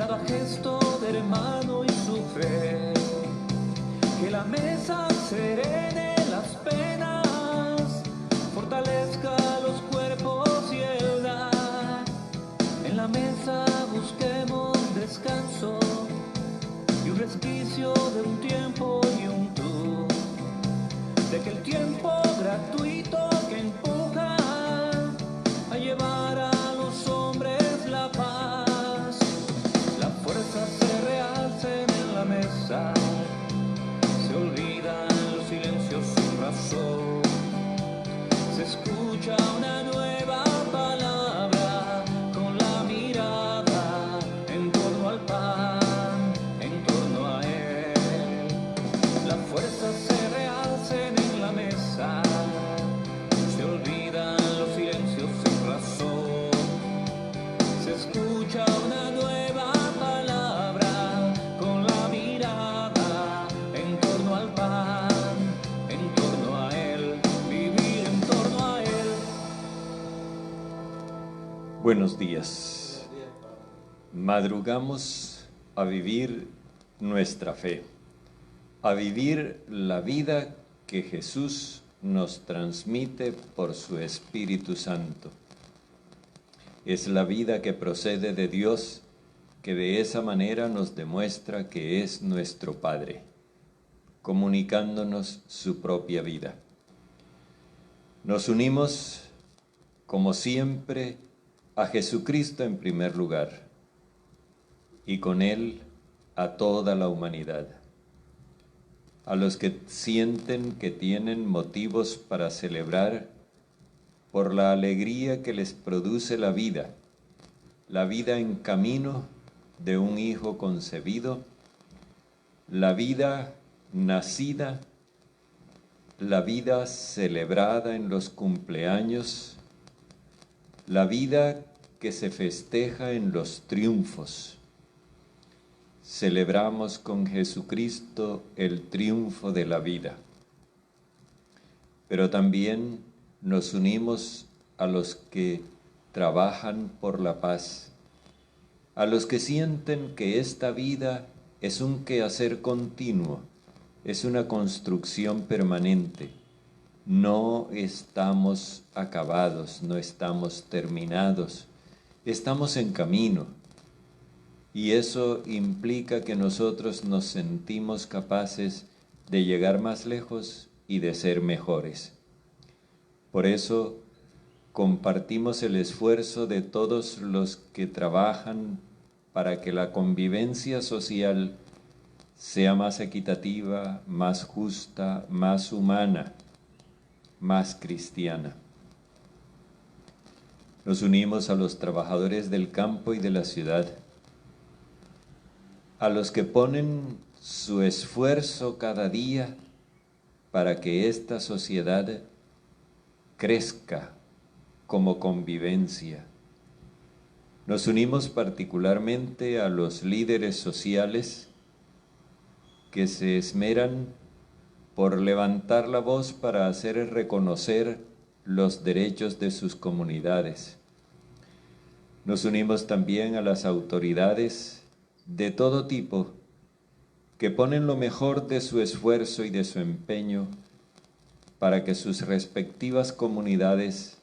cada gesto de hermano y su fe, que la mesa serene las penas, fortalezca los cuerpos y el dar. En la mesa busquemos descanso y un resquicio de un tiempo y un tú, de que el tiempo gratuito que empuja a llevar a los hombres la paz, las fuerzas se realcen en la mesa, se olvidan los silencios sin razón, se escucha una nueva palabra con la mirada en torno al pan, en torno a él. Las fuerzas se realcen en la mesa, se olvidan los silencios sin razón, se escucha una nueva palabra con la mirada en torno al pan, en torno a él, vivir en torno a él. Buenos días. Madrugamos a vivir nuestra fe, a vivir la vida que Jesús nos transmite por su Espíritu Santo. Es la vida que procede de Dios, que de esa manera nos demuestra que es nuestro Padre, comunicándonos su propia vida. Nos unimos, como siempre, a Jesucristo en primer lugar, y con Él a toda la humanidad, a los que sienten que tienen motivos para celebrar por la alegría que les produce la vida en camino de un hijo concebido, la vida nacida, la vida celebrada en los cumpleaños, la vida que se festeja en los triunfos. Celebramos con Jesucristo el triunfo de la vida, pero también nos unimos a los que trabajan por la paz, a los que sienten que esta vida es un quehacer continuo, es una construcción permanente. No estamos acabados, no estamos terminados, estamos en camino. Y eso implica que nosotros nos sentimos capaces de llegar más lejos y de ser mejores. Por eso compartimos el esfuerzo de todos los que trabajan para que la convivencia social sea más equitativa, más justa, más humana, más cristiana. Nos unimos a los trabajadores del campo y de la ciudad, a los que ponen su esfuerzo cada día para que esta sociedad crezca como convivencia. Nos unimos particularmente a los líderes sociales que se esmeran por levantar la voz para hacer reconocer los derechos de sus comunidades. Nos unimos también a las autoridades de todo tipo que ponen lo mejor de su esfuerzo y de su empeño para que sus respectivas comunidades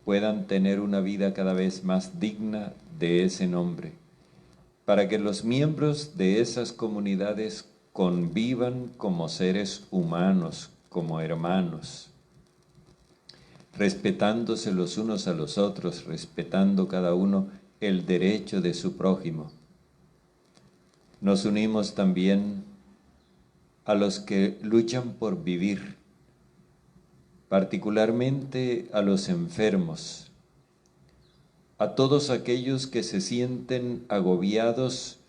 puedan tener una vida cada vez más digna de ese nombre, para que los miembros de esas comunidades convivan como seres humanos, como hermanos, respetándose los unos a los otros, respetando cada uno el derecho de su prójimo. Nos unimos también a los que luchan por vivir, particularmente a los enfermos, a todos aquellos que se sienten agobiados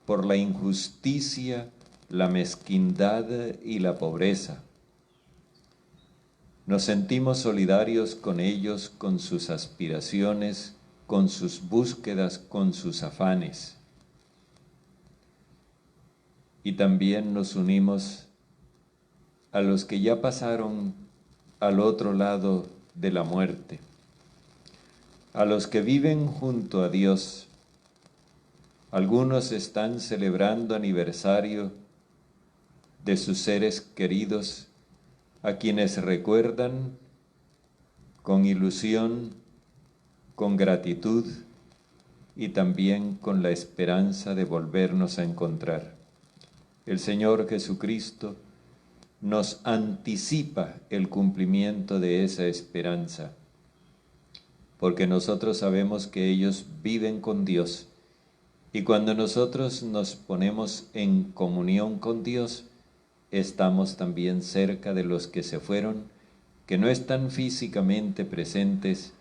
por la injusticia, la mezquindad y la pobreza. Nos sentimos solidarios con ellos, con sus aspiraciones, con sus búsquedas, con sus afanes. Y también nos unimos a los que ya pasaron al otro lado de la muerte, a los que viven junto a Dios, Algunos están celebrando aniversario de sus seres queridos, a quienes recuerdan con ilusión, con gratitud y también con la esperanza de volvernos a encontrar. El Señor Jesucristo nos anticipa el cumplimiento de esa esperanza, porque nosotros sabemos que ellos viven con Dios, y cuando nosotros nos ponemos en comunión con Dios, estamos también cerca de los que se fueron, que no están físicamente presentes,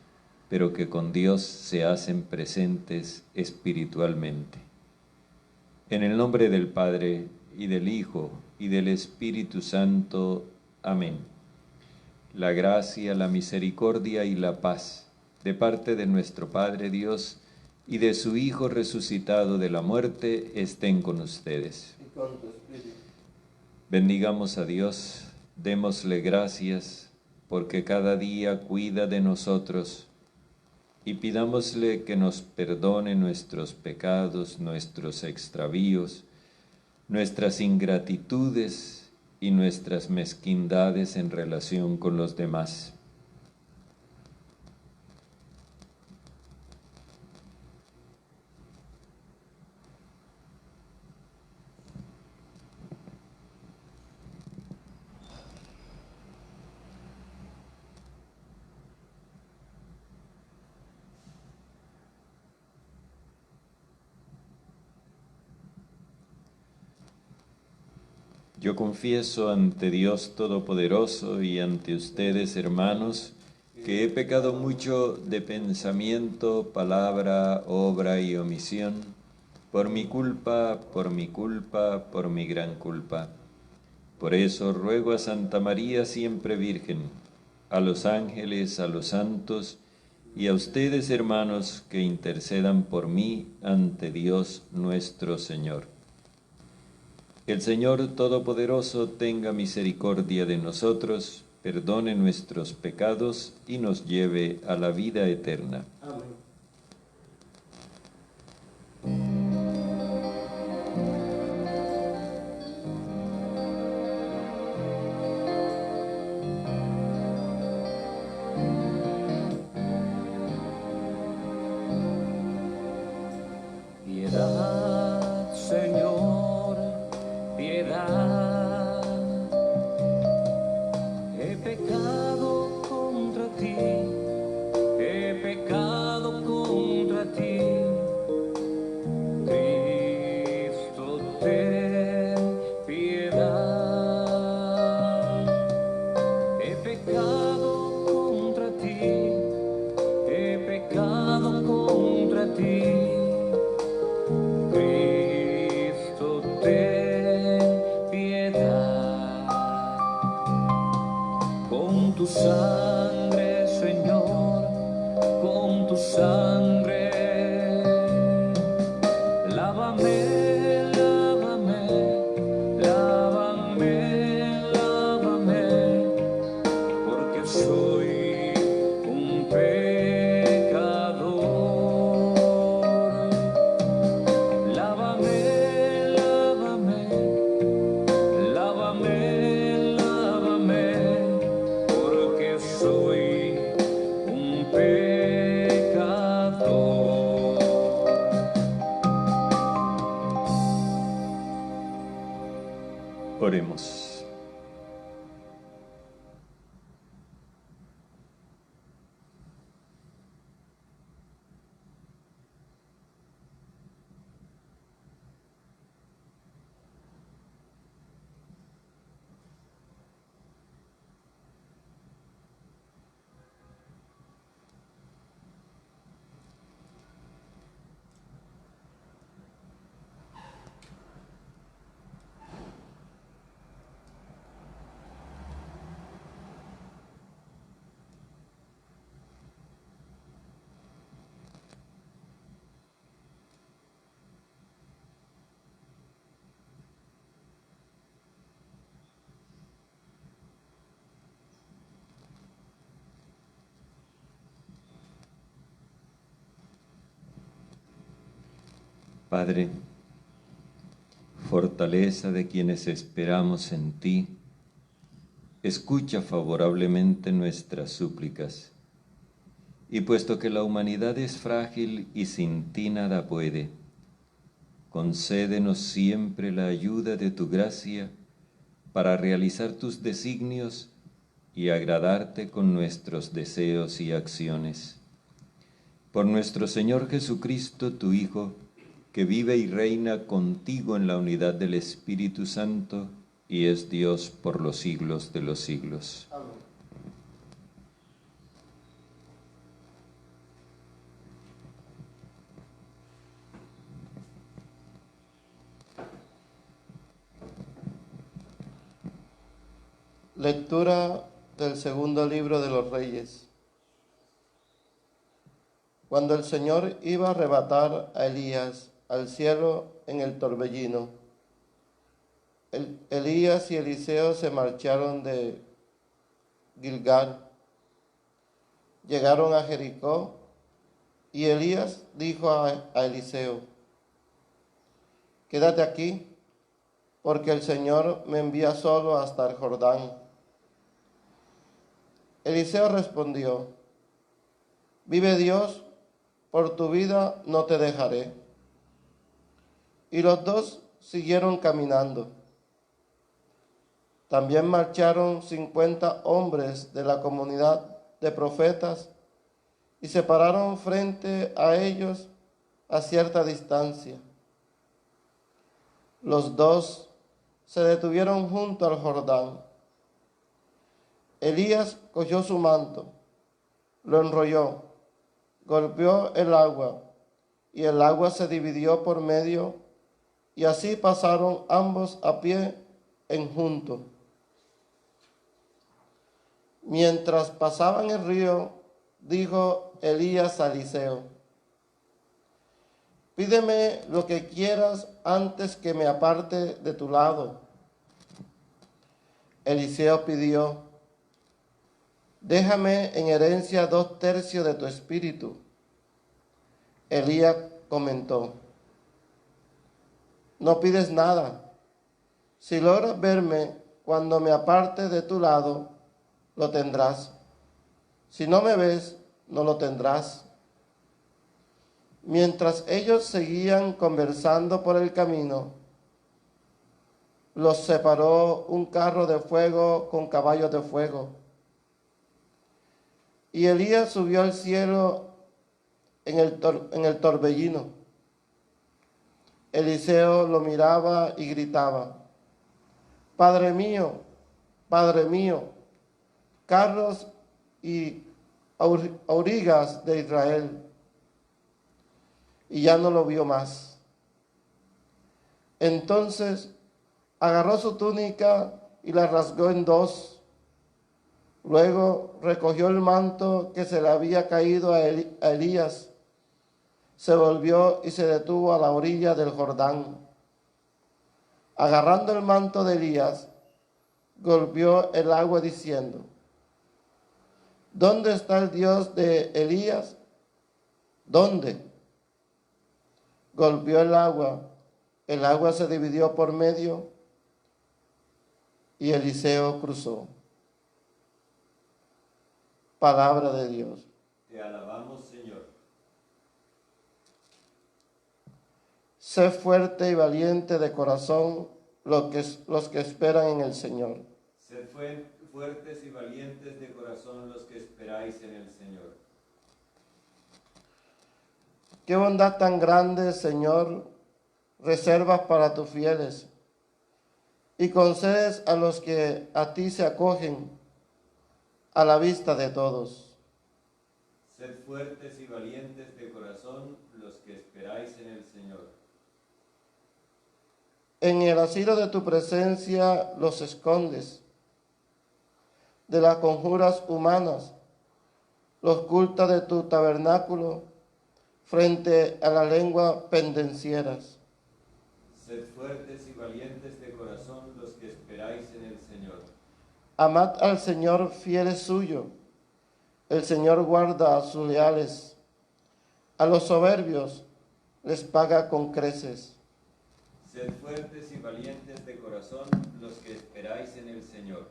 pero que con Dios se hacen presentes espiritualmente. En el nombre del Padre, y del Hijo, y del Espíritu Santo. Amén. La gracia, la misericordia y la paz, de parte de nuestro Padre Dios, y de su Hijo resucitado de la muerte, estén con ustedes. Bendigamos a Dios, démosle gracias, porque cada día cuida de nosotros, y pidámosle que nos perdone nuestros pecados, nuestros extravíos, nuestras ingratitudes y nuestras mezquindades en relación con los demás. Yo confieso ante Dios Todopoderoso y ante ustedes, hermanos, que he pecado mucho de pensamiento, palabra, obra y omisión, por mi culpa, por mi gran culpa. Por eso ruego a Santa María siempre Virgen, a los ángeles, a los santos, y a ustedes, hermanos, que intercedan por mí ante Dios nuestro Señor. El Señor Todopoderoso tenga misericordia de nosotros, perdone nuestros pecados y nos lleve a la vida eterna. Amén. Piedad, Señor, piedad. He pecado contra ti, he pecado contra ti. Cristo, ten piedad. He pecado contra ti, he pecado contra ti. Cristo, ten piedad. Con tu sangre, Señor, con tu sangre, lávame, lávame, lávame, lávame, porque soy un pecador. Lávame, lávame, lávame, lávame, porque soy un pecador. Oremos. Padre, fortaleza de quienes esperamos en ti, escucha favorablemente nuestras súplicas. Y puesto que la humanidad es frágil y sin ti nada puede, concédenos siempre la ayuda de tu gracia para realizar tus designios y agradarte con nuestros deseos y acciones. Por nuestro Señor Jesucristo, tu Hijo, que vive y reina contigo en la unidad del Espíritu Santo y es Dios por los siglos de los siglos. Amén. Lectura del segundo libro de los Reyes. Cuando el Señor iba a arrebatar a Elías al cielo en el torbellino, Elías y Eliseo se marcharon de Gilgal. Llegaron a Jericó y Elías dijo a Eliseo: quédate aquí, porque el Señor me envía solo hasta el Jordán. Eliseo respondió: vive Dios, por tu vida no te dejaré. Y los dos siguieron caminando. También marcharon 50 hombres de la comunidad de profetas y se pararon frente a ellos a cierta distancia. Los dos se detuvieron junto al Jordán. Elías cogió su manto, lo enrolló, golpeó el agua, y el agua se dividió por medio, y así pasaron ambos a pie en junto. Mientras pasaban el río, dijo Elías a Eliseo: pídeme lo que quieras antes que me aparte de tu lado. Eliseo pidió: déjame en herencia 2/3 de tu espíritu. Elías comentó: no pides nada. Si logras verme cuando me aparte de tu lado, lo tendrás. Si no me ves, no lo tendrás. Mientras ellos seguían conversando por el camino, los separó un carro de fuego con caballos de fuego. Y Elías subió al cielo en el torbellino. Eliseo lo miraba y gritaba: Padre mío, carros y aurigas de Israel. Y ya no lo vio más. Entonces agarró su túnica y la rasgó en dos. Luego recogió el manto que se le había caído a Elías, se volvió y se detuvo a la orilla del Jordán. Agarrando el manto de Elías, golpeó el agua diciendo: ¿dónde está el Dios de Elías? ¿Dónde? Golpeó el agua se dividió por medio y Eliseo cruzó. Palabra de Dios. Te alabamos, Señor. Sé fuerte y valiente de corazón los que esperan en el Señor. Sed fuertes y valientes de corazón los que esperáis en el Señor. Qué bondad tan grande, Señor, reservas para tus fieles y concedes a los que a ti se acogen a la vista de todos. Sed fuertes y valientes de corazón los que esperáis en el Señor. En el asilo de tu presencia los escondes de las conjuras humanas, los ocultas de tu tabernáculo frente a la lengua pendencieras. Sed fuertes y valientes de corazón los que esperáis en el Señor. Amad al Señor, fieles suyos. El Señor guarda a sus leales. A los soberbios les paga con creces. Sed fuertes y valientes de corazón los que esperáis en el Señor.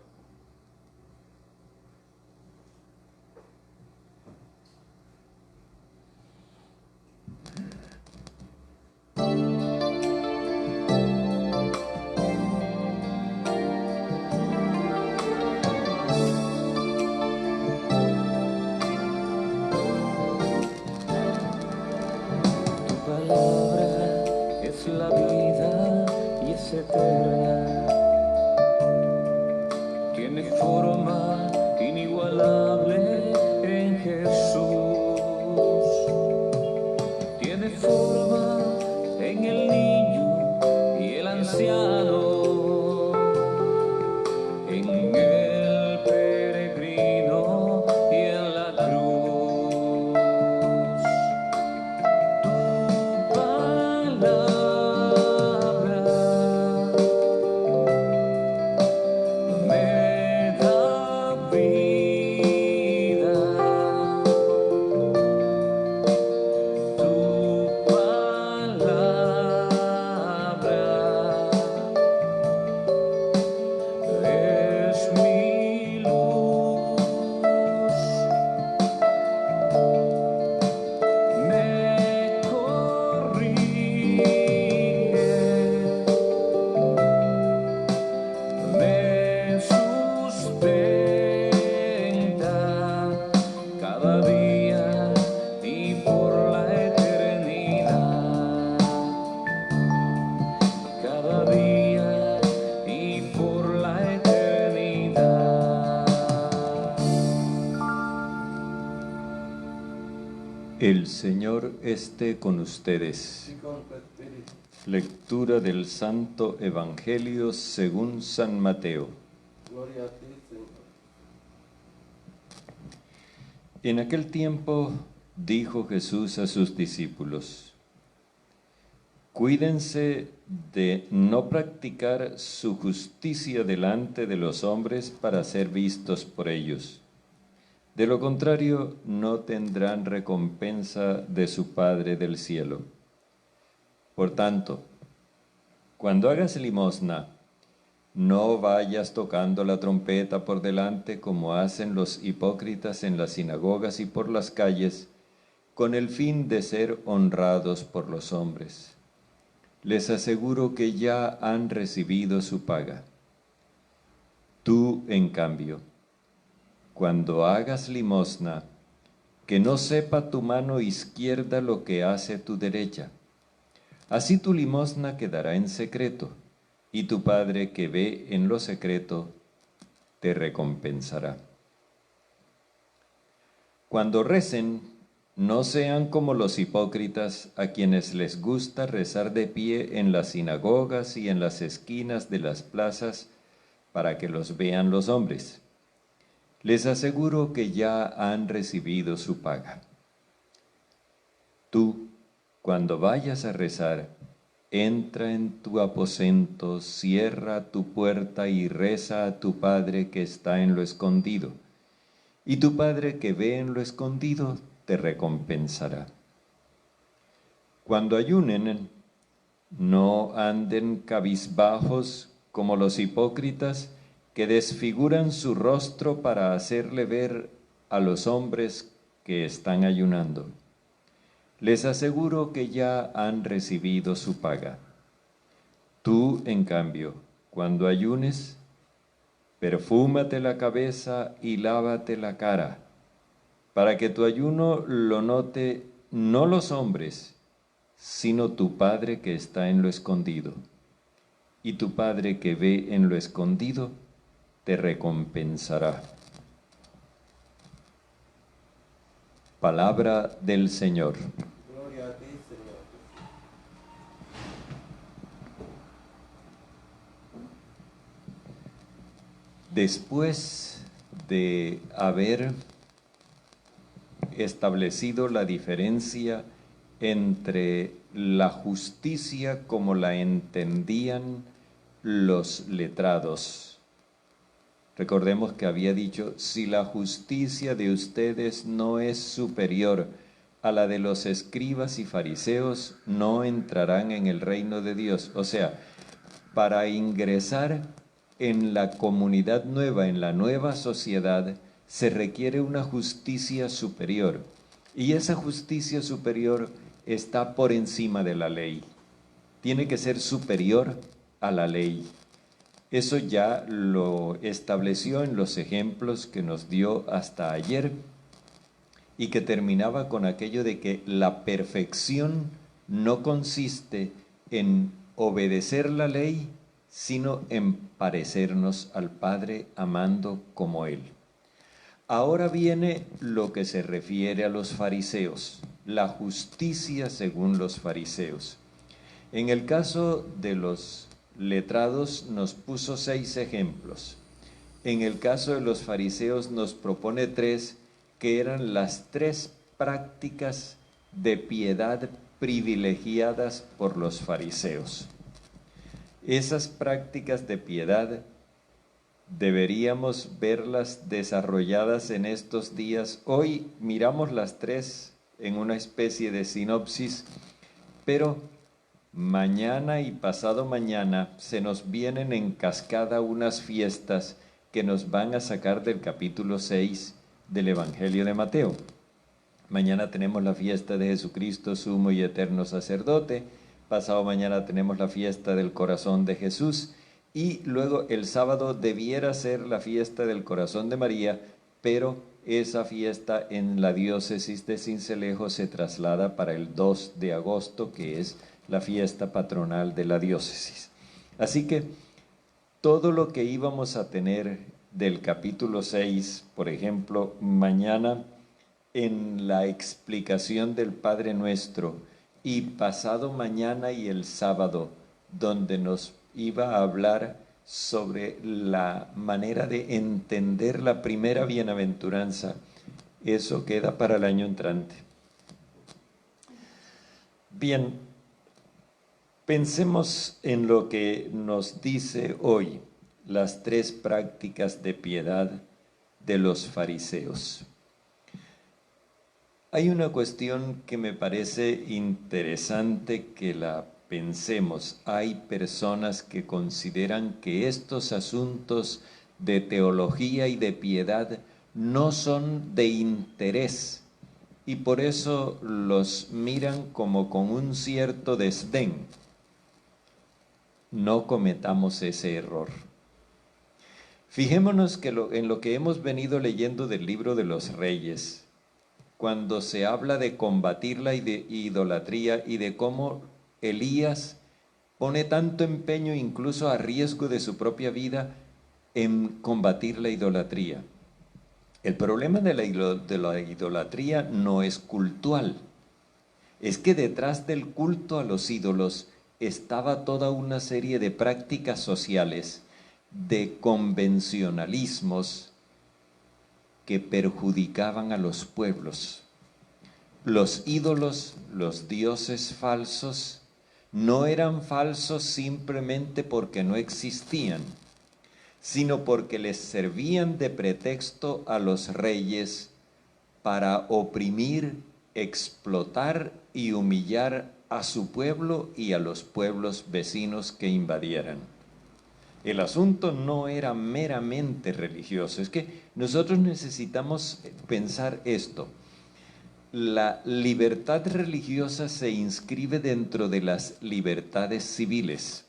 Tu palabra es la vida y es eterna. Tiene forma inigualable en Jesús. Tiene forma en el niño y el anciano, en el peregrino y en la cruz. Tu palabra me da vida. Tu palabra es mi luz. Me corrige, me sustenta cada día y por la eternidad. Cada día y por la eternidad. El Señor esté con ustedes. Y con tu espíritu. Lectura del Santo Evangelio según San Mateo. Gloria a ti, Señor. En aquel tiempo dijo Jesús a sus discípulos: Cuídense de no practicar su justicia delante de los hombres para ser vistos por ellos. De lo contrario, no tendrán recompensa de su Padre del cielo. Por tanto, cuando hagas limosna, no vayas tocando la trompeta por delante como hacen los hipócritas en las sinagogas y por las calles, con el fin de ser honrados por los hombres. Les aseguro que ya han recibido su paga. Tú, en cambio, cuando hagas limosna, que no sepa tu mano izquierda lo que hace tu derecha. Así tu limosna quedará en secreto, y tu Padre que ve en lo secreto te recompensará. Cuando recen, no sean como los hipócritas a quienes les gusta rezar de pie en las sinagogas y en las esquinas de las plazas para que los vean los hombres. Les aseguro que ya han recibido su paga. Tú, cuando vayas a rezar, entra en tu aposento, cierra tu puerta y reza a tu Padre que está en lo escondido. Y tu Padre que ve en lo escondido te recompensará. Cuando ayunen, no anden cabizbajos como los hipócritas que desfiguran su rostro para hacerle ver a los hombres que están ayunando. Les aseguro que ya han recibido su paga. Tú, en cambio, cuando ayunes, perfúmate la cabeza y lávate la cara, para que tu ayuno lo note no los hombres, sino tu Padre que está en lo escondido. Y tu Padre que ve en lo escondido te recompensará. Palabra del Señor. Gloria a ti, Señor. Después de haber establecido la diferencia entre la justicia como la entendían los letrados. Recordemos que había dicho, si la justicia de ustedes no es superior a la de los escribas y fariseos no entrarán en el reino de Dios. O sea, para ingresar en la comunidad nueva, en la nueva sociedad, se requiere una justicia superior. Y esa justicia superior está por encima de la ley. Tiene que ser superior a la ley. Eso ya lo estableció en los ejemplos que nos dio hasta ayer y que terminaba con aquello de que la perfección no consiste en obedecer la ley, sino en parecernos al Padre amando como Él. Ahora viene lo que se refiere a los fariseos, la justicia según los fariseos. En el caso de los letrados nos puso 6 ejemplos. En el caso de los fariseos nos propone 3, que eran las 3 prácticas de piedad privilegiadas por los fariseos. Esas prácticas de piedad deberíamos verlas desarrolladas en estos días. Hoy miramos las 3 en una especie de sinopsis, pero mañana y pasado mañana se nos vienen en cascada unas fiestas que nos van a sacar del capítulo 6 del Evangelio de Mateo. Mañana tenemos la fiesta de Jesucristo, sumo y eterno sacerdote. Pasado mañana tenemos la fiesta del corazón de Jesús. Y luego el sábado debiera ser la fiesta del corazón de María, pero esa fiesta en la diócesis de Sincelejo se traslada para el 2 de agosto, que es la fiesta patronal de la diócesis. Así que todo lo que íbamos a tener del capítulo 6, por ejemplo, mañana en la explicación del Padre Nuestro, y pasado mañana y el sábado, donde nos iba a hablar sobre la manera de entender la primera bienaventuranza, eso queda para el año entrante. Bien, pensemos en lo que nos dice hoy las 3 prácticas de piedad de los fariseos. Hay una cuestión que me parece interesante que la pensemos. Hay personas que consideran que estos asuntos de teología y de piedad no son de interés y por eso los miran como con un cierto desdén. No cometamos ese error. Fijémonos que en lo que hemos venido leyendo del libro de los Reyes, cuando se habla de combatir la idolatría y de cómo Elías pone tanto empeño, incluso a riesgo de su propia vida, en combatir la idolatría. El problema de la idolatría no es cultual, es que detrás del culto a los ídolos estaba toda una serie de prácticas sociales, de convencionalismos que perjudicaban a los pueblos. Los ídolos, los dioses falsos, no eran falsos simplemente porque no existían, sino porque les servían de pretexto a los reyes para oprimir, explotar y humillar a su pueblo y a los pueblos vecinos que invadieran. El asunto no era meramente religioso. Es que nosotros necesitamos pensar esto. La libertad religiosa se inscribe dentro de las libertades civiles.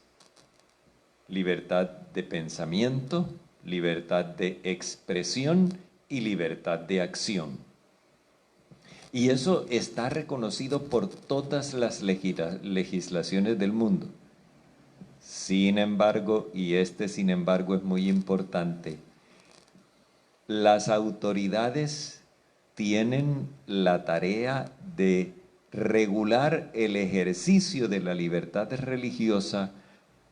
Libertad de pensamiento, libertad de expresión y libertad de acción. Y eso está reconocido por todas las legislaciones del mundo. Sin embargo, y sin embargo es muy importante, las autoridades tienen la tarea de regular el ejercicio de la libertad religiosa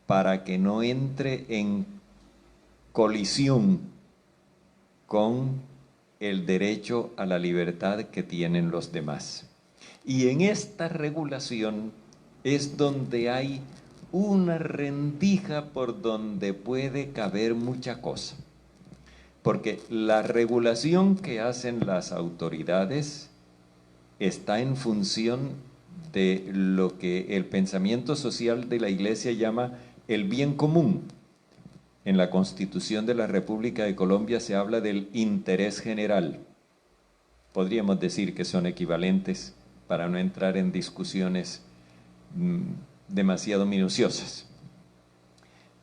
para que no entre en colisión con el derecho a la libertad que tienen los demás. Y en esta regulación es donde hay una rendija por donde puede caber mucha cosa. Porque la regulación que hacen las autoridades está en función de lo que el pensamiento social de la Iglesia llama el bien común. En la Constitución de la República de Colombia se habla del interés general. Podríamos decir que son equivalentes para no entrar en discusiones demasiado minuciosas.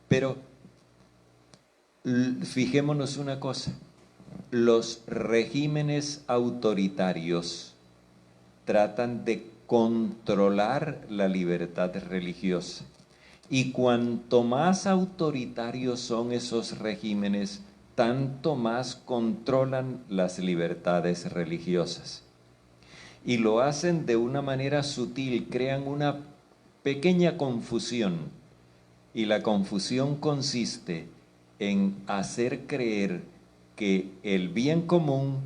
Pero fijémonos una cosa, los regímenes autoritarios tratan de controlar la libertad religiosa. Y cuanto más autoritarios son esos regímenes, tanto más controlan las libertades religiosas. Y lo hacen de una manera sutil, crean una pequeña confusión. Y la confusión consiste en hacer creer que el bien común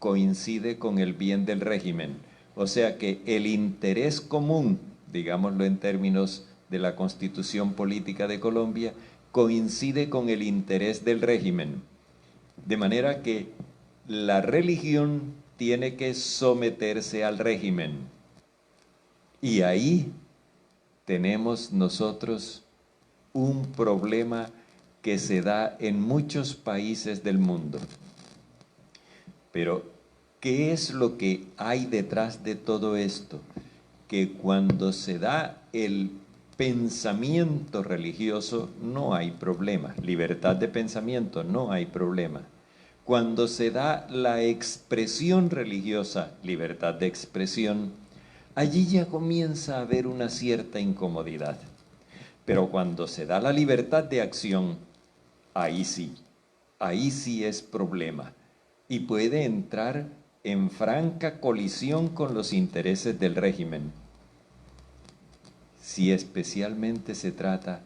coincide con el bien del régimen. O sea que el interés común, digámoslo en términos de la Constitución Política de Colombia, coincide con el interés del régimen. De manera que la religión tiene que someterse al régimen. Y ahí tenemos nosotros un problema que se da en muchos países del mundo. Pero, ¿qué es lo que hay detrás de todo esto? Que cuando se da el pensamiento religioso no hay problema, libertad de pensamiento no hay problema. Cuando se da la expresión religiosa, libertad de expresión, allí ya comienza a haber una cierta incomodidad. Pero cuando se da la libertad de acción, ahí sí es problema y puede entrar en franca colisión con los intereses del régimen. Si especialmente se trata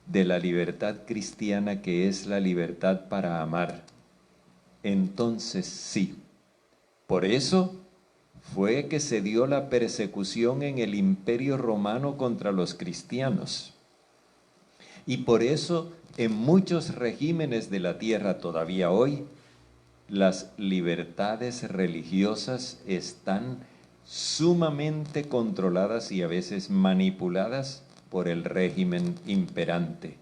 de la libertad cristiana, que es la libertad para amar, entonces sí. Por eso fue que se dio la persecución en el Imperio Romano contra los cristianos. Y por eso en muchos regímenes de la tierra todavía hoy, las libertades religiosas están sumamente controladas y a veces manipuladas por el régimen imperante.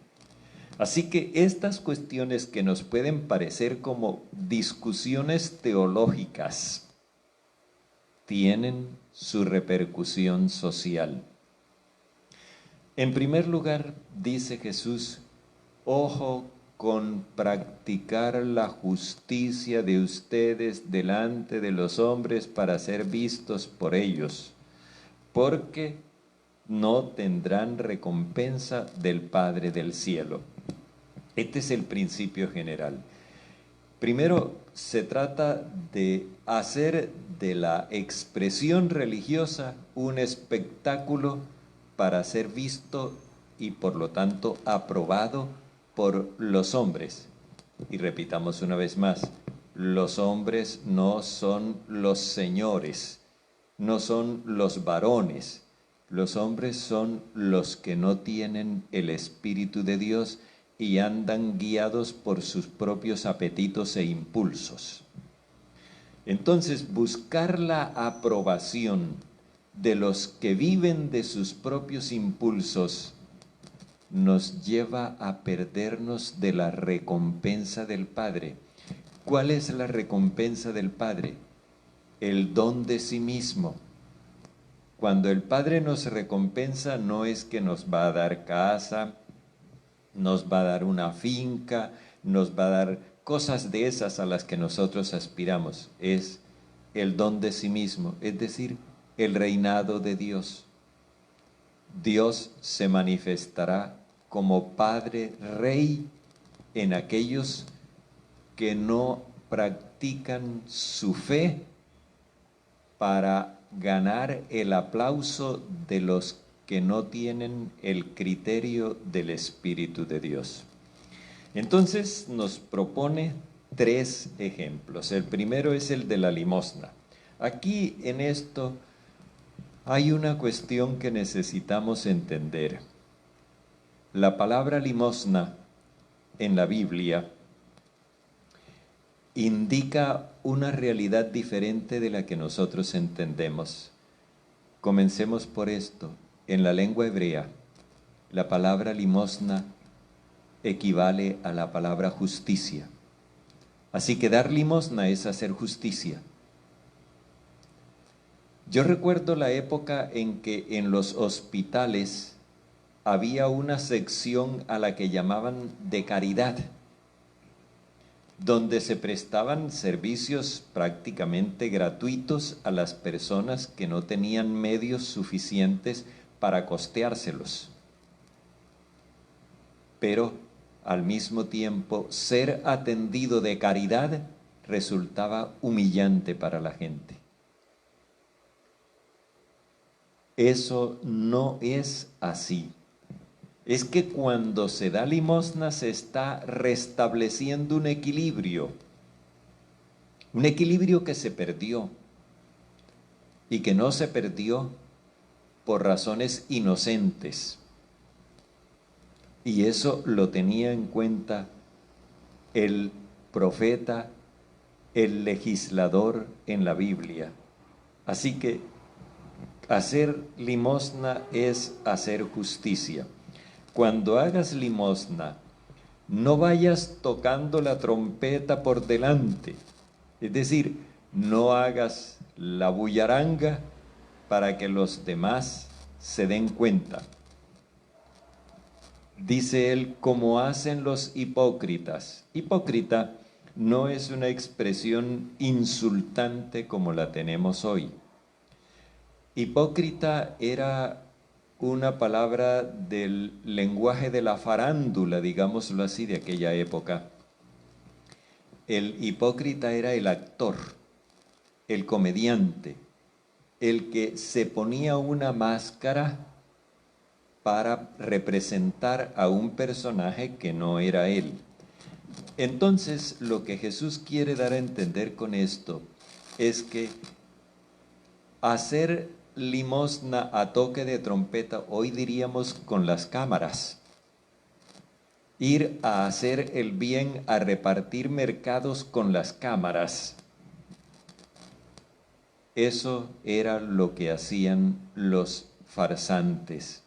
Así que estas cuestiones que nos pueden parecer como discusiones teológicas tienen su repercusión social. En primer lugar, dice Jesús, ojo con practicar la justicia de ustedes delante de los hombres para ser vistos por ellos, porque no tendrán recompensa del Padre del cielo. Este es el principio general. Primero, se trata de hacer de la expresión religiosa un espectáculo para ser visto y por lo tanto aprobado por los hombres. Y repitamos una vez más, los hombres no son los señores, no son los varones. Los hombres son los que no tienen el Espíritu de Dios y andan guiados por sus propios apetitos e impulsos. Entonces, buscar la aprobación de los que viven de sus propios impulsos nos lleva a perdernos de la recompensa del Padre. ¿Cuál es la recompensa del Padre? El don de sí mismo. Cuando el Padre nos recompensa, no es que nos va a dar casa, nos va a dar una finca, nos va a dar cosas de esas a las que nosotros aspiramos. Es el don de sí mismo, es decir, el reinado de Dios. Dios se manifestará como Padre Rey en aquellos que no practican su fe para ganar el aplauso de los que no tienen el criterio del Espíritu de Dios. Entonces nos propone 3 ejemplos. El primero es el de la limosna. Aquí en esto hay una cuestión que necesitamos entender. La palabra limosna en la Biblia indica una realidad diferente de la que nosotros entendemos. Comencemos por esto. En la lengua hebrea, la palabra limosna equivale a la palabra justicia. Así que dar limosna es hacer justicia. Yo recuerdo la época en que en los hospitales había una sección a la que llamaban de caridad, donde se prestaban servicios prácticamente gratuitos a las personas que no tenían medios suficientes para costeárselos. Pero al mismo tiempo, ser atendido de caridad resultaba humillante para la gente. Eso no es así. Es que cuando se da limosna se está restableciendo un equilibrio que se perdió y que no se perdió por razones inocentes. Y eso lo tenía en cuenta el profeta, el legislador en la Biblia. Así que hacer limosna es hacer justicia. Cuando hagas limosna, no vayas tocando la trompeta por delante. Es decir, no hagas la bullaranga para que los demás se den cuenta. Dice él, como hacen los hipócritas. Hipócrita no es una expresión insultante como la tenemos hoy. Hipócrita era una palabra del lenguaje de la farándula, digámoslo así, de aquella época. El hipócrita era el actor, el comediante, el que se ponía una máscara para representar a un personaje que no era él. Entonces, lo que Jesús quiere dar a entender con esto es que hacer limosna a toque de trompeta, hoy diríamos con las cámaras, ir a hacer el bien, a repartir mercados con las cámaras, eso era lo que hacían los farsantes,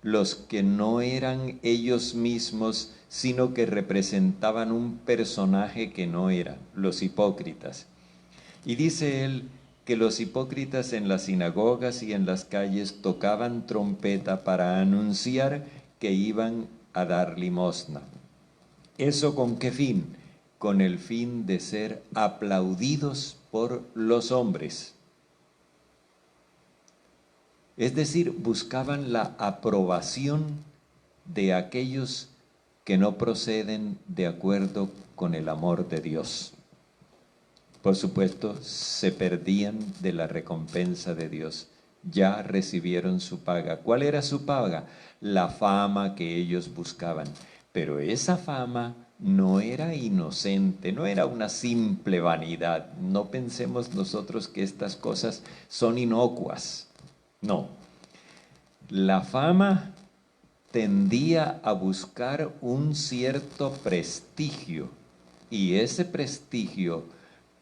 los que no eran ellos mismos, sino que representaban un personaje que no era, los hipócritas. Y dice él que los hipócritas en las sinagogas y en las calles tocaban trompeta para anunciar que iban a dar limosna. ¿Eso con qué fin? Con el fin de ser aplaudidos por los hombres. Es decir, buscaban la aprobación de aquellos que no proceden de acuerdo con el amor de Dios. Por supuesto, se perdían de la recompensa de Dios. Ya recibieron su paga. ¿Cuál era su paga? La fama que ellos buscaban. Pero esa fama no era inocente, no era una simple vanidad. No pensemos nosotros que estas cosas son inocuas. No. La fama tendía a buscar un cierto prestigio, y ese prestigio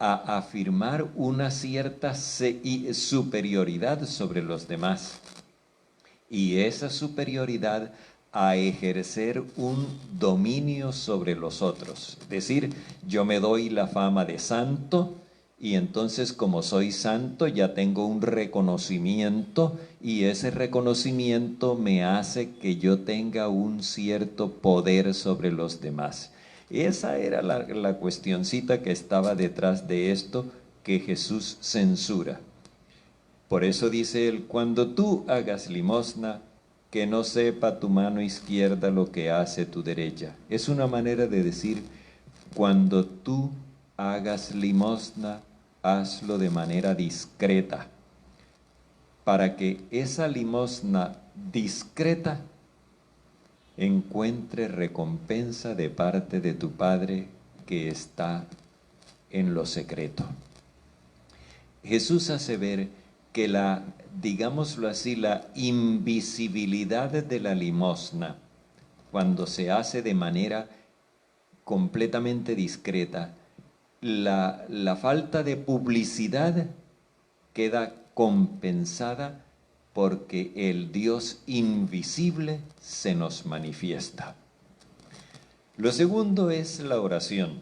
a afirmar una cierta superioridad sobre los demás, y esa superioridad a ejercer un dominio sobre los otros. Es decir, yo me doy la fama de santo, y entonces como soy santo ya tengo un reconocimiento, y ese reconocimiento me hace que yo tenga un cierto poder sobre los demás. Esa era la cuestioncita que estaba detrás de esto que Jesús censura. Por eso dice él, cuando tú hagas limosna, que no sepa tu mano izquierda lo que hace tu derecha. Es una manera de decir, cuando tú hagas limosna, hazlo de manera discreta, para que esa limosna discreta encuentre recompensa de parte de tu Padre que está en lo secreto. Jesús hace ver que digámoslo así, la invisibilidad de la limosna, cuando se hace de manera completamente discreta, la falta de publicidad queda compensada porque el Dios invisible se nos manifiesta. Lo segundo es la oración.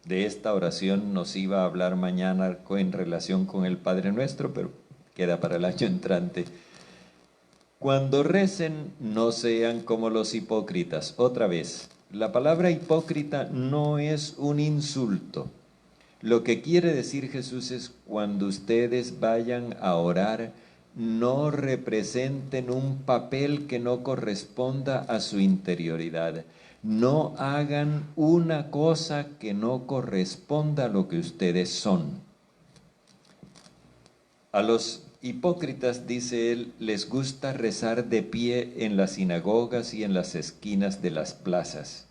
De esta oración nos iba a hablar mañana en relación con el Padre Nuestro, pero queda para el año entrante. Cuando recen, no sean como los hipócritas. Otra vez, la palabra hipócrita no es un insulto. Lo que quiere decir Jesús es cuando ustedes vayan a orar, no representen un papel que no corresponda a su interioridad. No hagan una cosa que no corresponda a lo que ustedes son. A los hipócritas, dice él, les gusta rezar de pie en las sinagogas y en las esquinas de las plazas.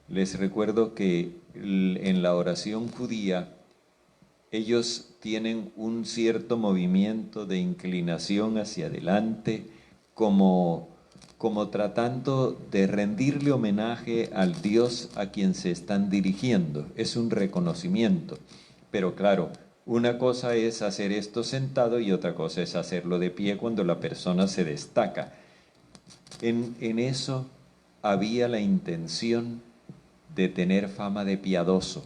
Les recuerdo que en la oración judía, ellos tienen un cierto movimiento de inclinación hacia adelante, como tratando de rendirle homenaje al Dios a quien se están dirigiendo. Es un reconocimiento. Pero claro, una cosa es hacer esto sentado y otra cosa es hacerlo de pie cuando la persona se destaca. En eso había la intención de tener fama de piadoso.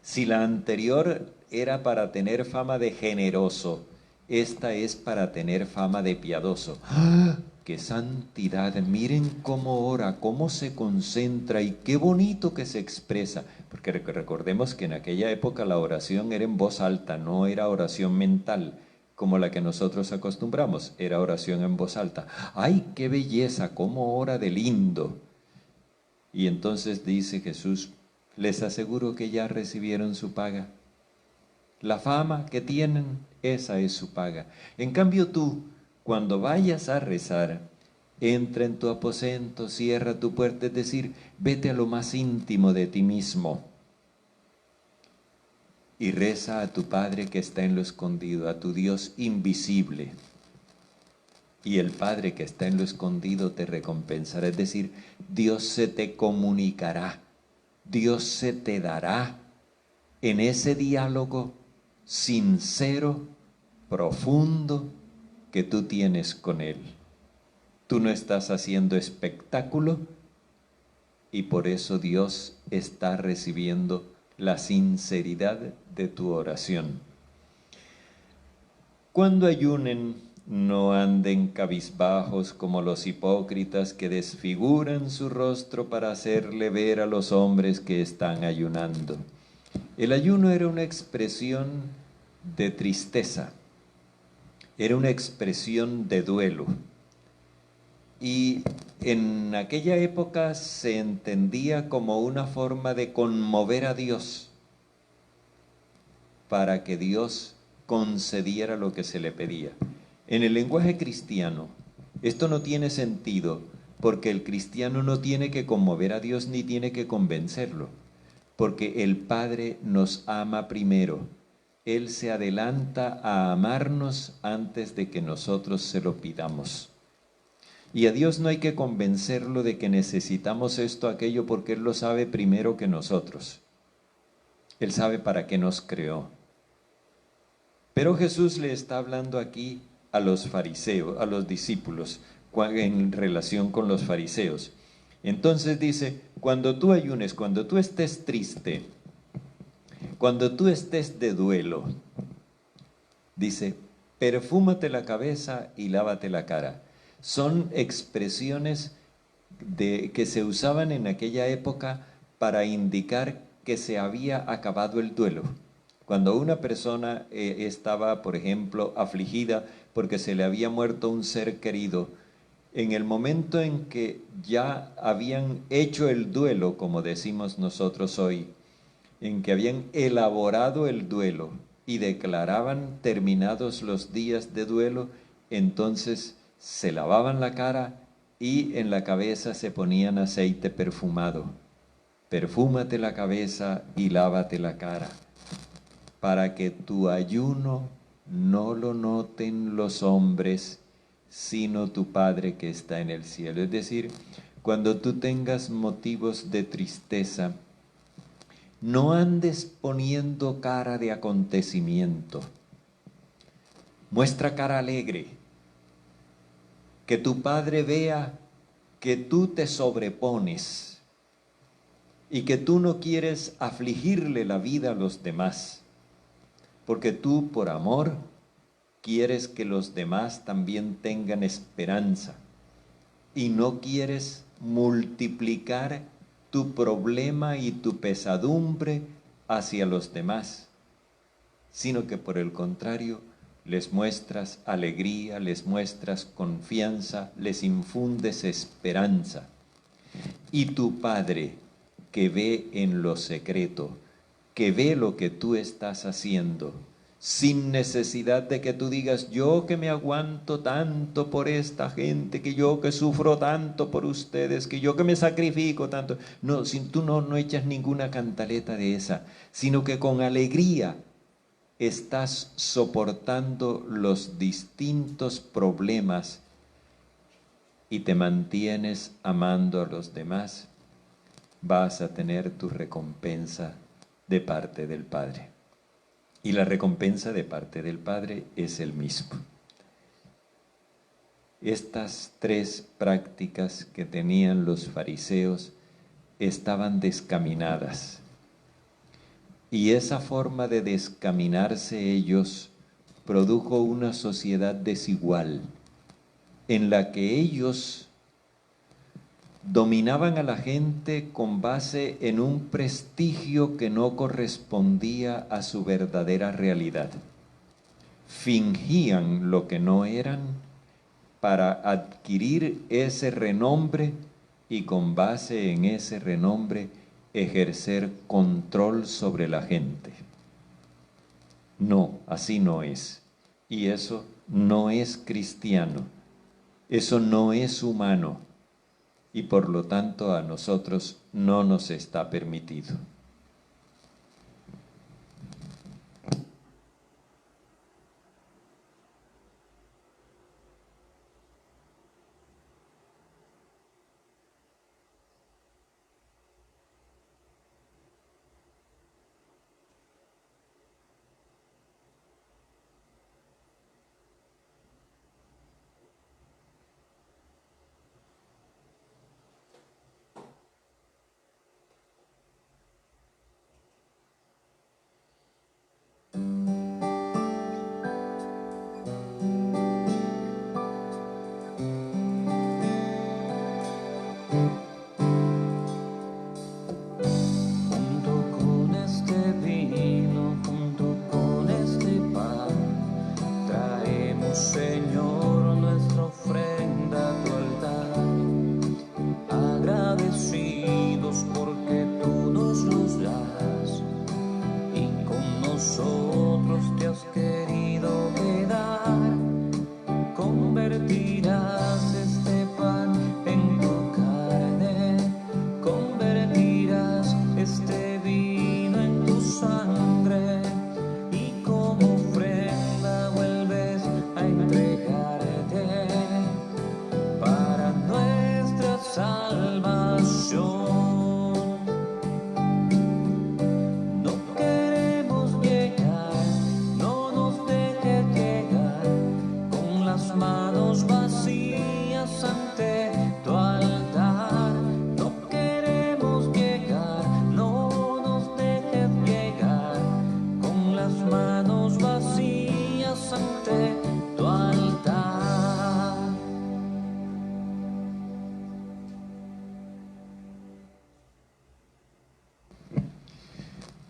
Si la anterior era para tener fama de generoso, esta es para tener fama de piadoso. ¡Ah! ¡Qué santidad! Miren cómo ora, cómo se concentra y qué bonito que se expresa. Porque recordemos que en aquella época la oración era en voz alta, no era oración mental como la que nosotros acostumbramos, era oración en voz alta. ¡Ay, qué belleza! ¡Cómo ora de lindo! Y entonces dice Jesús, les aseguro que ya recibieron su paga. La fama que tienen, esa es su paga. En cambio tú, cuando vayas a rezar, entra en tu aposento, cierra tu puerta, es decir, vete a lo más íntimo de ti mismo y reza a tu Padre que está en lo escondido, a tu Dios invisible. Y el Padre que está en lo escondido te recompensará, es decir, Dios se te comunicará, Dios se te dará en ese diálogo sincero, profundo, que tú tienes con Él. Tú no estás haciendo espectáculo y por eso Dios está recibiendo la sinceridad de tu oración. Cuando ayunen, no anden cabizbajos como los hipócritas que desfiguran su rostro para hacerle ver a los hombres que están ayunando. El ayuno era una expresión de tristeza. Era una expresión de duelo. Y en aquella época se entendía como una forma de conmover a Dios para que Dios concediera lo que se le pedía. En el lenguaje cristiano, esto no tiene sentido porque el cristiano no tiene que conmover a Dios ni tiene que convencerlo, porque el Padre nos ama primero. Él se adelanta a amarnos antes de que nosotros se lo pidamos. Y a Dios no hay que convencerlo de que necesitamos esto o aquello porque Él lo sabe primero que nosotros. Él sabe para qué nos creó. Pero Jesús le está hablando aquí a los fariseos, a los discípulos, en relación con los fariseos. Entonces dice, cuando tú ayunes, cuando tú estés triste, cuando tú estés de duelo, dice, perfúmate la cabeza y lávate la cara. Son expresiones que se usaban en aquella época para indicar que se había acabado el duelo. Cuando una persona estaba, por ejemplo, afligida porque se le había muerto un ser querido, en el momento en que ya habían hecho el duelo, como decimos nosotros hoy, en que habían elaborado el duelo y declaraban terminados los días de duelo, entonces se lavaban la cara y en la cabeza se ponían aceite perfumado. Perfúmate la cabeza y lávate la cara, para que tu ayuno no lo noten los hombres, sino tu Padre que está en el cielo. Es decir, cuando tú tengas motivos de tristeza, No andes poniendo cara de acontecimiento. Muestra cara alegre. Que tu Padre vea que tú te sobrepones y que tú no quieres afligirle la vida a los demás, porque tú por amor quieres que los demás también tengan esperanza y no quieres multiplicar tu problema y tu pesadumbre hacia los demás, sino que por el contrario les muestras alegría, les muestras confianza, les infundes esperanza. Y tu Padre, que ve en lo secreto, que ve lo que tú estás haciendo, sin necesidad de que tú digas, yo que me aguanto tanto por esta gente, que yo que sufro tanto por ustedes, que yo que me sacrifico tanto. No, tú no echas ninguna cantaleta de esa, sino que con alegría estás soportando los distintos problemas y te mantienes amando a los demás, vas a tener tu recompensa de parte del Padre. Y la recompensa de parte del Padre es el mismo. Estas tres prácticas que tenían los fariseos estaban descaminadas. Y esa forma de descaminarse ellos produjo una sociedad desigual, en la que ellos dominaban a la gente con base en un prestigio que no correspondía a su verdadera realidad. Fingían lo que no eran para adquirir ese renombre y con base en ese renombre ejercer control sobre la gente. No, así no es. Y eso no es cristiano. Eso no es humano. Y por lo tanto a nosotros no nos está permitido.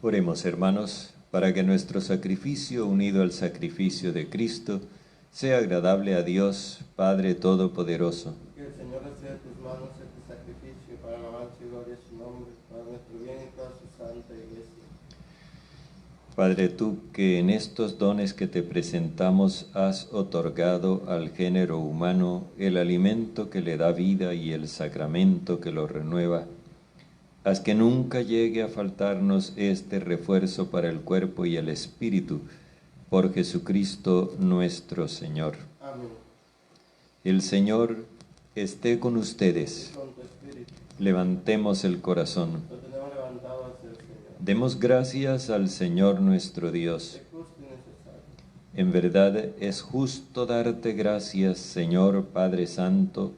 Oremos, hermanos, para que nuestro sacrificio unido al sacrificio de Cristo sea agradable a Dios, Padre Todopoderoso. Que el Señor reciba de tus manos este sacrificio para alabanza y gloria de su nombre, para nuestro bien y toda su santa iglesia. Padre, tú que en estos dones que te presentamos has otorgado al género humano el alimento que le da vida y el sacramento que lo renueva, haz que nunca llegue a faltarnos este refuerzo para el cuerpo y el espíritu, por Jesucristo nuestro Señor. Amén. El Señor esté con ustedes. Con tu espíritu. Levantemos el corazón. Lo tenemos levantado hacia el Señor. Demos gracias al Señor nuestro Dios. En verdad es justo darte gracias, Señor Padre Santo,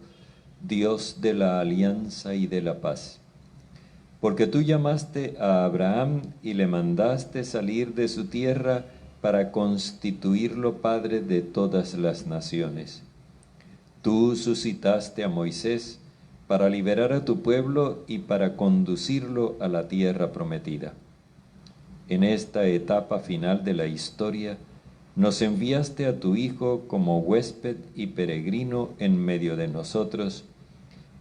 Dios de la alianza y de la paz. Porque tú llamaste a Abraham y le mandaste salir de su tierra para constituirlo padre de todas las naciones. Tú suscitaste a Moisés para liberar a tu pueblo y para conducirlo a la tierra prometida. En esta etapa final de la historia, nos enviaste a tu Hijo como huésped y peregrino en medio de nosotros,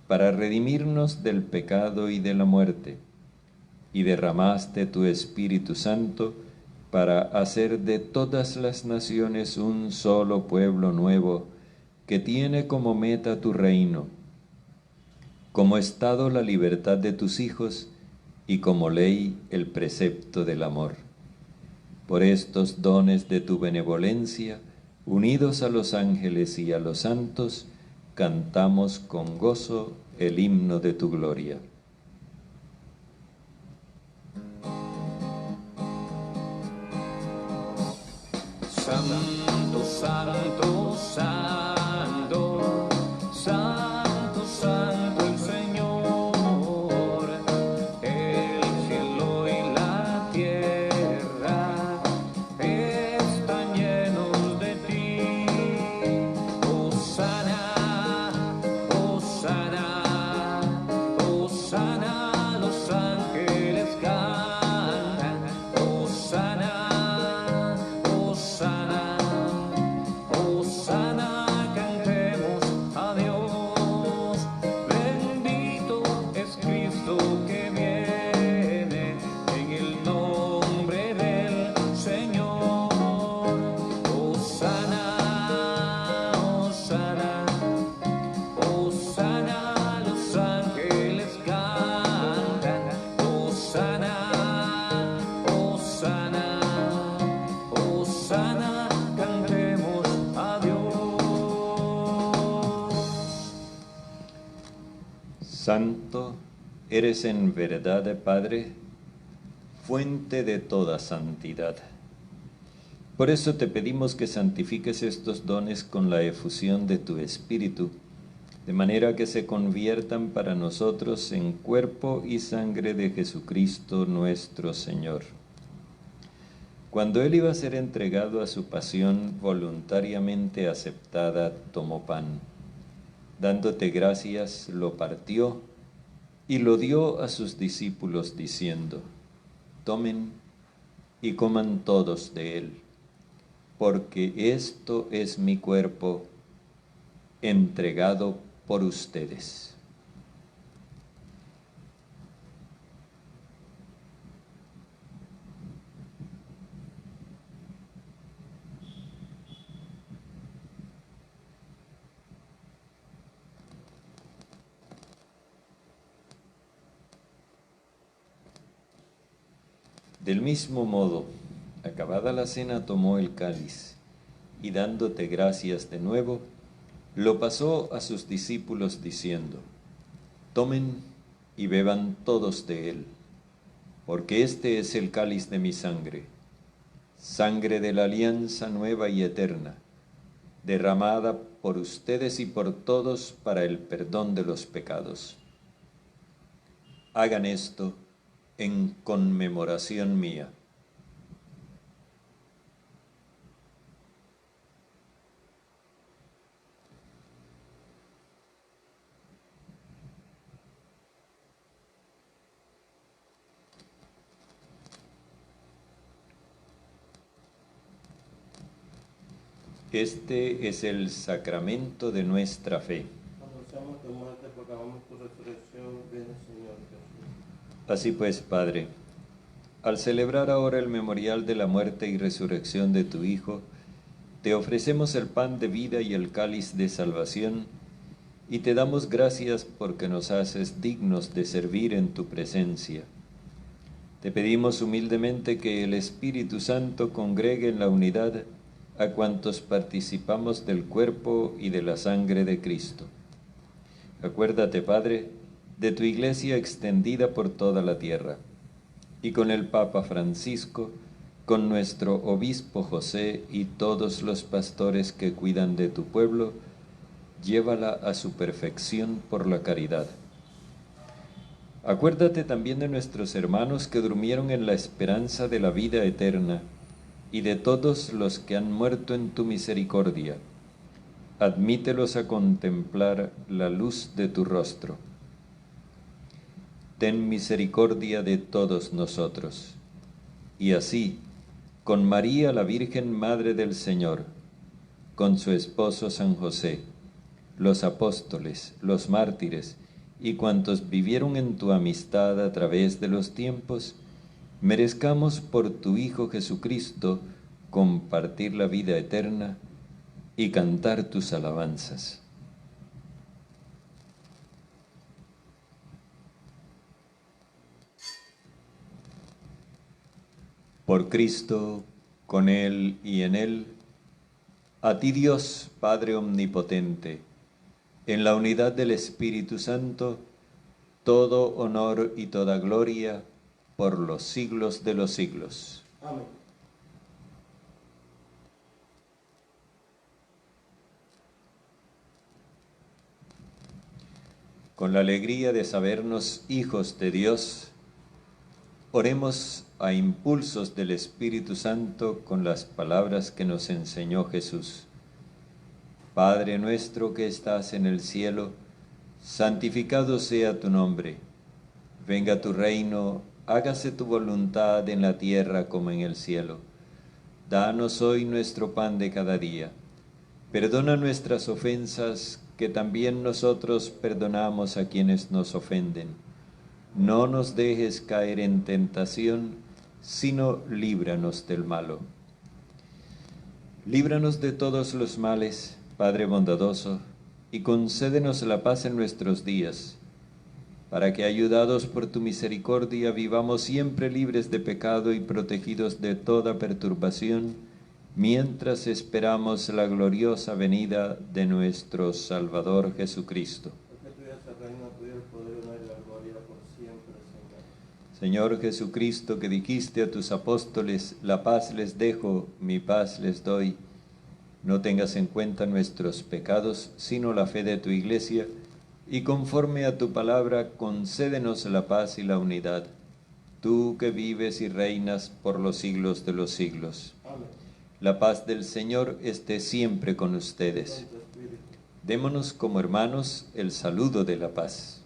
para redimirnos del pecado y de la muerte, y derramaste tu Espíritu Santo para hacer de todas las naciones un solo pueblo nuevo, que tiene como meta tu reino, como estado la libertad de tus hijos, y como ley el precepto del amor. Por estos dones de tu benevolencia, unidos a los ángeles y a los santos, cantamos con gozo el himno de tu gloria. Santo, santo, santo, santo, santo el Señor, el cielo y la tierra están llenos de ti. Hosana, hosana, hosana, los ángeles cantan. Hosana. Hosana, cantemos a Dios, bendito es Cristo que viene en el nombre del Señor. Hosana, hosana, hosana, los ángeles cantan. Hosana, hosana, hosana, cantemos a Dios. Santo, eres en verdad, Padre, fuente de toda santidad. Por eso te pedimos que santifiques estos dones con la efusión de tu Espíritu, de manera que se conviertan para nosotros en cuerpo y sangre de Jesucristo nuestro Señor. Cuando Él iba a ser entregado a su pasión voluntariamente aceptada, tomó pan. Dándote gracias, lo partió y lo dio a sus discípulos diciendo: tomen y coman todos de él, porque esto es mi cuerpo entregado por ustedes. Del mismo modo, acabada la cena, tomó el cáliz, y dándote gracias de nuevo, lo pasó a sus discípulos diciendo: tomen y beban todos de él, porque este es el cáliz de mi sangre, sangre de la alianza nueva y eterna, derramada por ustedes y por todos para el perdón de los pecados. Hagan esto en conmemoración mía. Este es el sacramento de nuestra fe. Anunciamos tu muerte, proclamamos tu resurrección. Ven, Señor Jesús. Así pues, Padre, al celebrar ahora el memorial de la muerte y resurrección de tu Hijo, te ofrecemos el pan de vida y el cáliz de salvación, y te damos gracias porque nos haces dignos de servir en tu presencia. Te pedimos humildemente que el Espíritu Santo congregue en la unidad a cuantos participamos del cuerpo y de la sangre de Cristo. Acuérdate, Padre, de tu Iglesia extendida por toda la tierra. y con el Papa Francisco, con nuestro obispo José y todos los pastores que cuidan de tu pueblo, llévala a su perfección por la caridad. Acuérdate también de nuestros hermanos que durmieron en la esperanza de la vida eterna, y de todos los que han muerto en tu misericordia. Admítelos a contemplar la luz de tu rostro. Ten misericordia de todos nosotros. Y así, con María la Virgen Madre del Señor, con su esposo San José, los apóstoles, los mártires y cuantos vivieron en tu amistad a través de los tiempos, merezcamos por tu Hijo Jesucristo compartir la vida eterna y cantar tus alabanzas. Por Cristo, con Él y en Él, a ti Dios, Padre Omnipotente, en la unidad del Espíritu Santo, todo honor y toda gloria por los siglos de los siglos. Amén. Con la alegría de sabernos hijos de Dios, oremos a impulsos del Espíritu Santo con las palabras que nos enseñó Jesús. Padre nuestro que estás en el cielo, santificado sea tu nombre. Venga tu reino, hágase tu voluntad en la tierra como en el cielo. Danos hoy nuestro pan de cada día. Perdona nuestras ofensas, que también nosotros perdonamos a quienes nos ofenden. No nos dejes caer en tentación, sino líbranos del malo. Líbranos de todos los males, Padre bondadoso, y concédenos la paz en nuestros días, para que, ayudados por tu misericordia, vivamos siempre libres de pecado y protegidos de toda perturbación, mientras esperamos la gloriosa venida de nuestro Salvador Jesucristo. Señor Jesucristo, que dijiste a tus apóstoles, la paz les dejo, mi paz les doy, no tengas en cuenta nuestros pecados, sino la fe de tu Iglesia, y conforme a tu palabra, concédenos la paz y la unidad, tú que vives y reinas por los siglos de los siglos. Amén. La paz del Señor esté siempre con ustedes. Démonos como hermanos el saludo de la paz.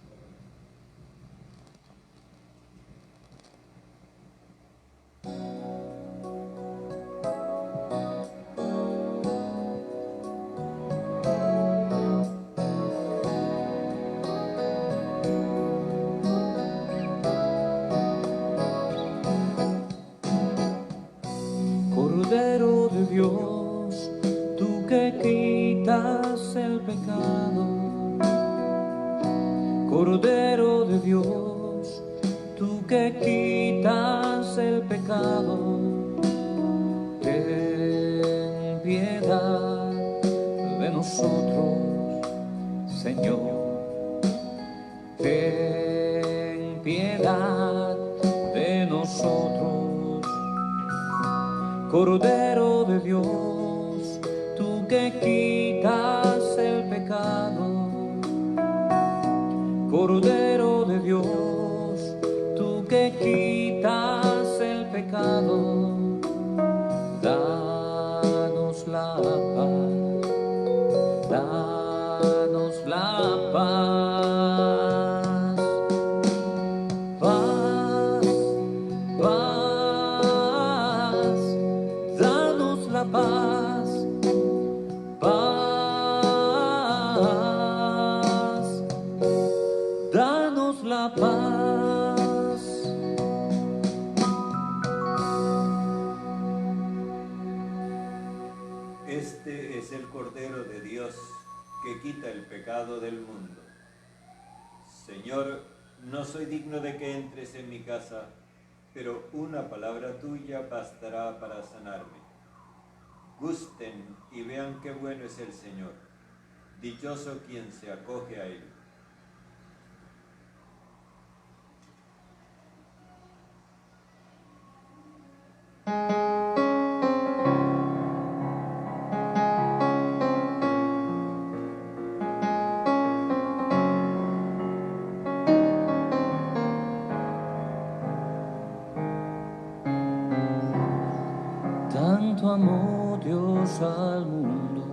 Cordero de Dios, tú que quitas el pecado. Cordero de Dios, tú que quitas el pecado. Ten piedad de nosotros, Señor. Ten piedad de nosotros. Cordero de Dios, tú que quitas el pecado. Cordero de Dios, tú que quitas el pecado. Danos la paz, danos la paz. Paz, paz, danos la paz, paz, danos la paz. Este es el Cordero de Dios que quita el pecado del mundo. Señor, no soy digno de que entres en mi casa, pero una palabra tuya bastará para sanarme. Gusten y vean qué bueno es el Señor. Dichoso quien se acoge a él. amó Dios al mundo,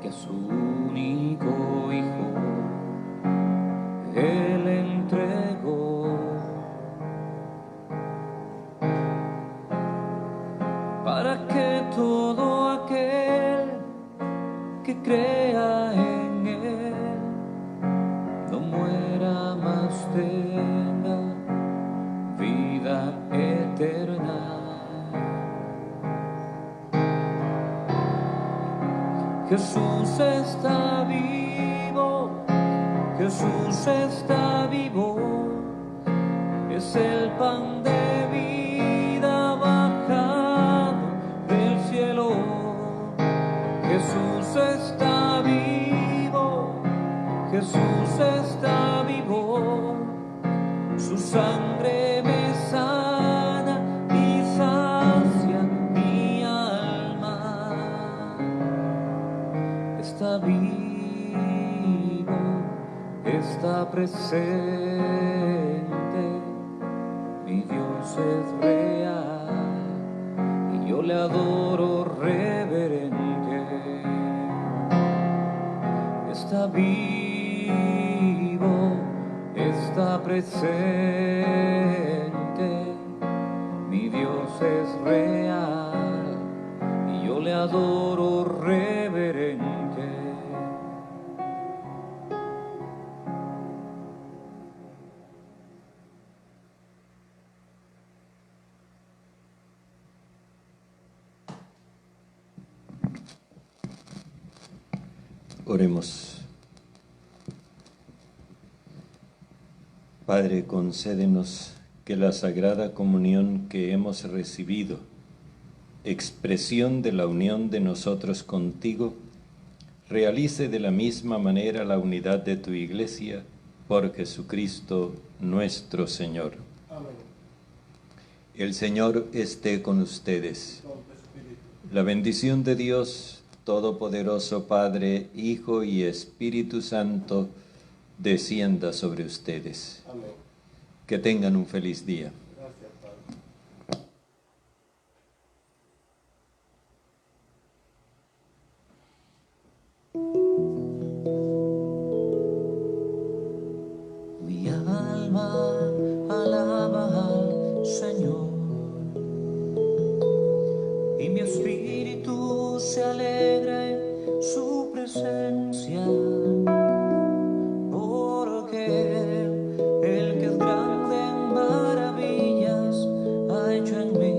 que a su único Hijo Él entregó, para que todo aquel que crea en Él no muera, más tenga vida eterna. Jesús está vivo, Jesús está vivo, es el pan de vida bajado del cielo. Jesús está vivo, Jesús está vivo, su sangre me sana y sacia mi alma. Está vivo, está presente, mi Dios es real y yo le adoro reverente. Está vivo, está presente, mi Dios es real y yo le adoro reverente. Oremos. Padre, concédenos que la Sagrada Comunión que hemos recibido, expresión de la unión de nosotros contigo, realice de la misma manera la unidad de tu Iglesia, por Jesucristo nuestro Señor. Amén. El Señor esté con ustedes. La bendición de Dios Todopoderoso, Padre, Hijo y Espíritu Santo, descienda sobre ustedes. Amén. Que tengan un feliz día. Gracias, Padre. Mi alma alaba al Señor y mi espíritu se alegra en su presencia, porque el que es grande en maravillas ha hecho en mí,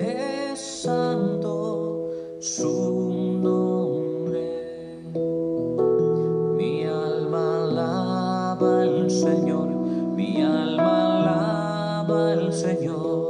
es santo su nombre. Mi alma alaba al Señor, mi alma alaba al Señor.